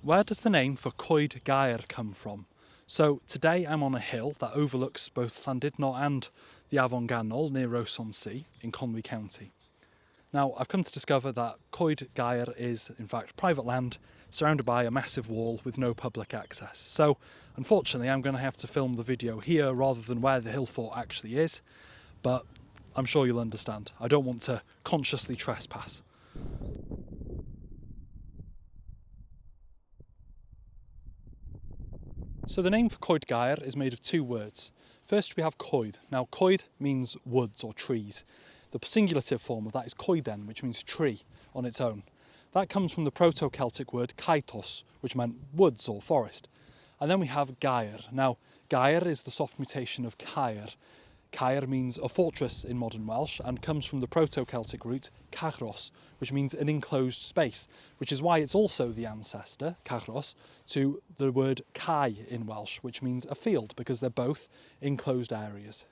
Where does the name for Coed Gaer come from? So today I'm on a hill that overlooks both Llandudno and the Afon Ganol near Ross-on-Sea in Conwy County. Now I've come to discover that Coed Gaer is in fact private land surrounded by a massive wall with no public access. So unfortunately I'm going to have to film the video here rather than where the hill fort actually is, but I'm sure you'll understand. I don't want to consciously trespass. So the name for Coed Gaer is made of two words. First we have coed. Now coed means woods or trees. The singulative form of that is coeden, which means tree on its own. That comes from the Proto-Celtic word kaitos, which meant woods or forest. And then we have Gaer. Now Gaer is the soft mutation of Caer. Caer means a fortress in modern Welsh and comes from the Proto-Celtic root cachros, which means an enclosed space, which is why it's also the ancestor, cachros, to the word cae in Welsh, which means a field, because they're both enclosed areas.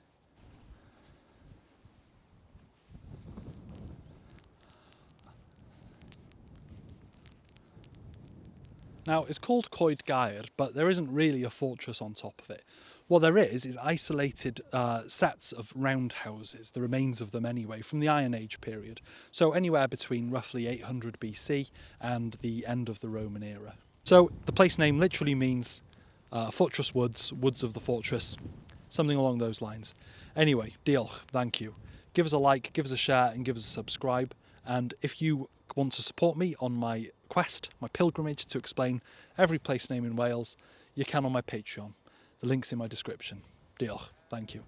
Now, it's called Coed Gaer, but there isn't really a fortress on top of it. What there is isolated sets of roundhouses, the remains of them anyway, from the Iron Age period. So anywhere between roughly 800 BC and the end of the Roman era. So the place name literally means fortress woods, woods of the fortress, something along those lines. Anyway, diolch, thank you. Give us a like, give us a share and give us a subscribe. And if you want to support me on my quest, my pilgrimage to explain every place name in Wales, you can on my Patreon. The link's in my description. Diolch. Thank you.